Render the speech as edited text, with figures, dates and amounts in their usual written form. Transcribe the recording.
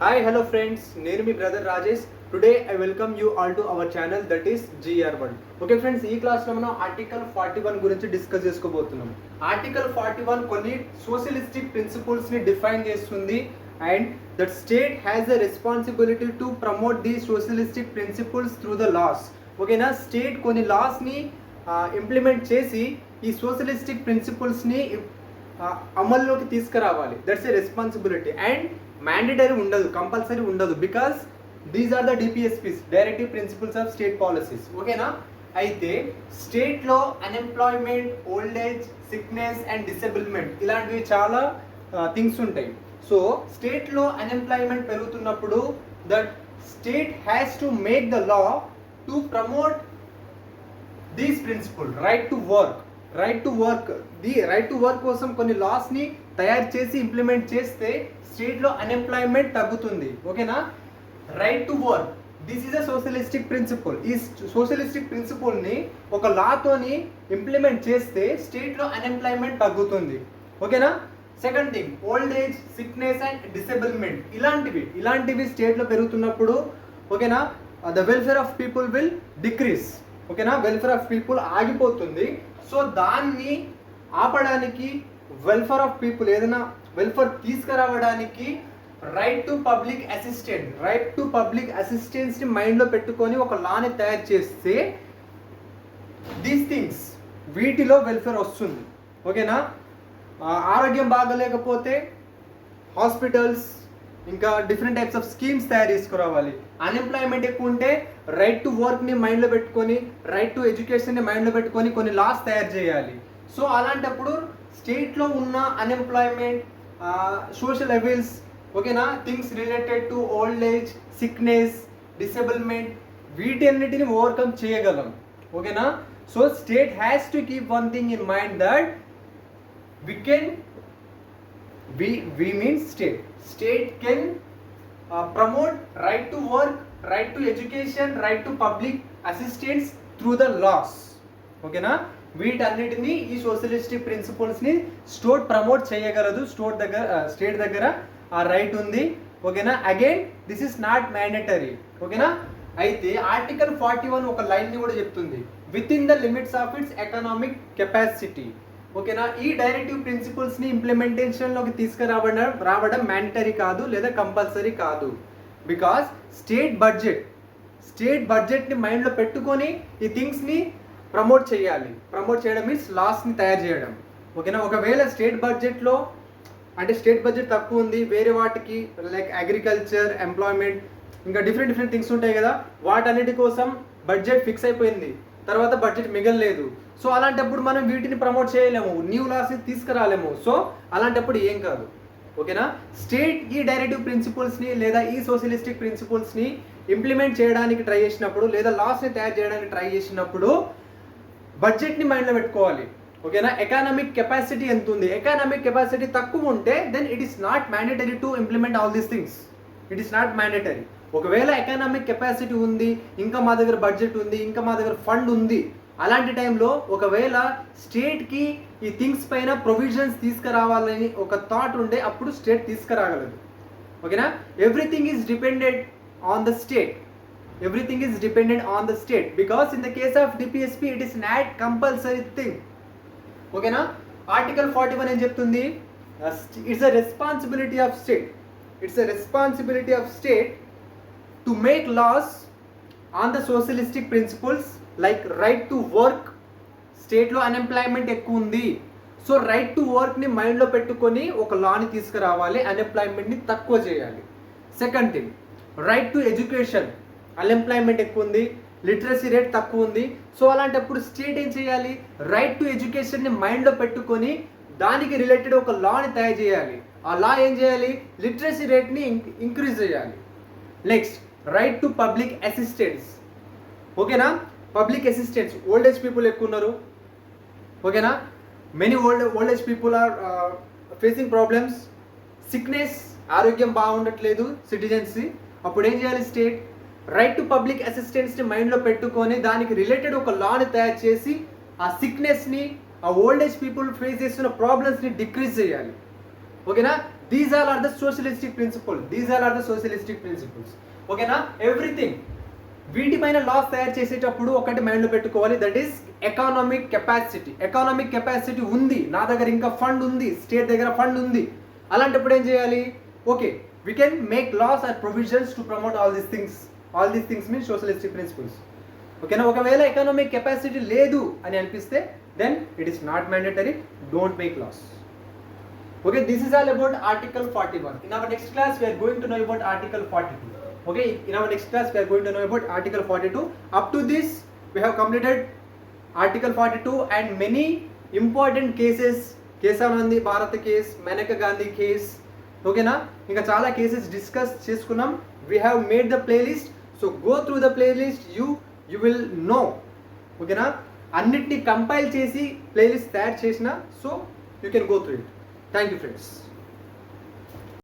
Hi, hello friends. నేను మీ brother Rajesh. Today I welcome you all to our channel that is GR1. Okay friends, ఈ క్లాస్లో మనం article 41 గురించి డిస్కస్ చేసుకోబోతున్నాం. ఆర్టికల్ 41 కొన్ని సోషలిస్టిక్ ప్రిన్సిపల్స్ని డిఫైన్ చేస్తుంది and that state has a responsibility to promote the socialistic principles through the laws. ఓకేనా, state కొన్ని లాస్ని ఇంప్లిమెంట్ చేసి ఈ సోషలిస్టిక్ ప్రిన్సిపల్స్ని అమల్లోకి తీసుకురావాలి. That's a responsibility and mandatory ఉండదు, కంపల్సరీ ఉండదు, because these are the DPSPs, directive principles of state policies. ఓకేనా, అయితే స్టేట్లో unemployment, old age, sickness and disablement ఇలాంటివి చాలా థింగ్స్ ఉంటాయి. సో స్టేట్లో అన్ఎంప్లాయ్మెంట్ పెరుగుతున్నప్పుడు that state has to make the law to promote these principle, right to work. Right to work కోసం కొన్ని లాస్ని తయారు చేసి ఇంప్లిమెంట్ చేస్తే స్టేట్లో అన్ఎంప్లాయ్మెంట్ తగ్గుతుంది. ఓకేనా, right to work, this is a socialistic principle. ఈ సోషలిస్టిక్ ప్రిన్సిపల్ని ఒక లాతోని ఇంప్లిమెంట్ చేస్తే స్టేట్లో అన్ఎంప్లాయ్మెంట్ తగ్గుతుంది. ఓకేనా, second thing, old age, sickness and disablement ఇలాంటివి స్టేట్లో పెరుగుతున్నప్పుడు ఓకేనా the welfare of people will decrease. ఓకేనా, వెల్ఫేర్ ఆఫ్ పీపుల్ ఆగిపోతుంది. సో దాన్ని ఆపడానికి, వెల్ఫేర్ ఆఫ్ పీపుల్ ఏదైనా వెల్ఫేర్ తీసుకురావడానికి రైట్ టు పబ్లిక్ అసిస్టెన్స్ని మైండ్లో పెట్టుకొని ఒక లాని తయారు చేస్తే దీస్ థింగ్స్ వీటిలో వెల్ఫేర్ వస్తుంది. ఓకేనా, ఆరోగ్యం బాగలేకపోతే హాస్పిటల్స్ ఇంకా డిఫరెంట్ టైప్స్ ఆఫ్ స్కీమ్స్ తయారు చేసుకురావాలి. అన్ఎంప్లాయ్మెంట్ ఎక్కువ ఉంటే రైట్ టు వర్క్ని మైండ్లో పెట్టుకొని, రైట్ టు ఎడ్యుకేషన్ని మైండ్లో పెట్టుకొని కొన్ని లాస్ తయారు చేయాలి. సో అలాంటప్పుడు స్టేట్లో ఉన్న అన్ఎంప్లాయ్మెంట్, సోషల్ అవైల్స్, ఓకేనా, things related to old age, sickness, disablement వీటన్నిటిని ఓవర్కమ్ చేయగలం. ఓకేనా, so state has to keep one thing in mind that we mean state can promote right to work, right to education, right to public assistance through the laws. ఓకేనా, వీటన్నిటిని ఈ socialistic ప్రిన్సిపల్స్ని state promote చేయగలదు. State దగ్గర ఆ right ఉంది. ఓకేనా, again this is not mandatory. ఓకేనా, అయితే ఆర్టికల్ 41 ఒక లైన్ని కూడా చెప్తుంది, with in the limits of it's economic capacity. ఓకేనా, ఈ డైరెక్టివ్ ప్రిన్సిపల్స్ని ఇంప్లిమెంటేషన్లోకి తీసుకురావడం మ్యాండటరీ కాదు లేదా కంపల్సరీ కాదు. బికాస్ స్టేట్ బడ్జెట్ని మైండ్లో పెట్టుకొని ఈ థింగ్స్ని ప్రమోట్ చేయాలి. ప్రమోట్ చేయడం మీన్స్ లాస్ని తయారు చేయడం. ఓకేనా, ఒకవేళ స్టేట్ బడ్జెట్ తక్కువ ఉంది, వేరే వాటికి లైక్ అగ్రికల్చర్, ఎంప్లాయ్మెంట్ ఇంకా డిఫరెంట్ థింగ్స్ ఉంటాయి కదా, వాటన్నిటి కోసం బడ్జెట్ ఫిక్స్ అయిపోయింది, తర్వాత బడ్జెట్ మిగలలేదు. సో అలాంటప్పుడు మనం వీటిని ప్రమోట్ చేయలేము, న్యూ లాస్ తీసుకురాలేము. సో అలాంటప్పుడు ఏం కాదు. ఓకేనా, స్టేట్ ఈ డైరెక్టివ్ ప్రిన్సిపల్స్ని లేదా ఈ సోషలిస్టిక్ ప్రిన్సిపల్స్ని ఇంప్లిమెంట్ చేయడానికి ట్రై చేసినప్పుడు లేదా లాస్ని తయారు చేయడానికి ట్రై చేసినప్పుడు బడ్జెట్ని మైండ్లో పెట్టుకోవాలి. ఓకేనా, ఎకనామిక్ కెపాసిటీ ఎంత ఉంది, ఎకనామిక్ కెపాసిటీ తక్కువ ఉంటే then it is not mandatory to implement all these things. It is not mandatory. ఒకవేళ ఎకనామిక్ కెపాసిటీ ఉంది, ఇంకా మా దగ్గర బడ్జెట్ ఉంది, ఇంకా మా దగ్గర ఫండ్ ఉంది, అలాంటి టైంలో ఒకవేళ స్టేట్కి ఈ థింగ్స్ పైన ప్రొవిజన్స్ తీసుకురావాలని ఒక థాట్ ఉంటే అప్పుడు స్టేట్ తీసుకురాగలదు. ఓకేనా, everything is dependent on the state because in the case of DPSP it is not compulsory thing. ఓకేనా, ఆర్టికల్ 41 ఏం చెప్తుంది, it's a responsibility of state to make laws on the socialistic principles like right to work. స్టేట్లో unemployment ఎక్కువ ఉంది, so right to వర్క్ని మైండ్లో పెట్టుకొని ఒక లాని తీసుకురావాలి, అన్ఎంప్లాయ్మెంట్ని తక్కువ చేయాలి. Second thing, right to education, unemployment ఎక్కువ ఉంది, లిటరసీ రేట్ తక్కువ ఉంది. సో అలాంటప్పుడు స్టేట్ ఏం చేయాలి, రైట్ టు ఎడ్యుకేషన్ని మైండ్లో పెట్టుకొని దానికి రిలేటెడ్ ఒక లాని తయారు చేయాలి. ఆ లా ఏం చేయాలి, లిటరసీ రేట్ని ఇంక్రీజ్ చేయాలి. Next, right to public assistance. ఓకేనా, public assistance, old age people ఎక్కువ ఉన్నారు. ఓకేనా, many old age people are facing problems, sickness, ఆరోగ్యం బాగుండట్లేదు సిటిజన్స్కి. అప్పుడు ఏం చేయాలి, స్టేట్ రైట్ టు పబ్లిక్ అసిస్టెన్స్ని మైండ్లో పెట్టుకొని దానికి రిలేటెడ్ ఒక లాని తయారు చేసి ఆ సిక్నెస్ని, ఆ ఓల్డ్ ఏజ్ పీపుల్ ఫేస్ చేస్తున్న ప్రాబ్లమ్స్ని డిక్రీజ్ చేయాలి. ఓకేనా, these all are the socialistic principles. ఓకేనా? ఎవ్రీథింగ్ వీటిపైన లాస్ తయారు చేసేటప్పుడు ఒకటి మైండ్లో పెట్టుకోవాలి, దట్ ఈస్ ఎకానమిక్ కెపాసిటీ ఉంది, నా దగ్గర ఇంకా ఫండ్ ఉంది, స్టేట్ దగ్గర ఫండ్ ఉంది. అలాంటప్పుడు ఏం చేయాలి? Okay, we can make laws or provisions to promote all these things means socialistic principles. ఓకేనా? ఒకవేళ ఎకనామిక్ కెపాసిటీ లేదు అని అనిపిస్తే then it is not mandatory, don't make laws. Okay, this is all about Article 41. In our next class, we are going to know about Article 42. Okay, in our next class, we are going to know about Article 42. Up to this, we have completed Article 42 and many important cases. Kesanandi Bharat case, Maneka Gandhi case. Okay na? Inka chala cases discuss cheskunnam. We have made the playlist. So go through the playlist. You will know. Okay na? Annitni compile chesi playlist tayar chesina. So you can go through it. Thank you, friends.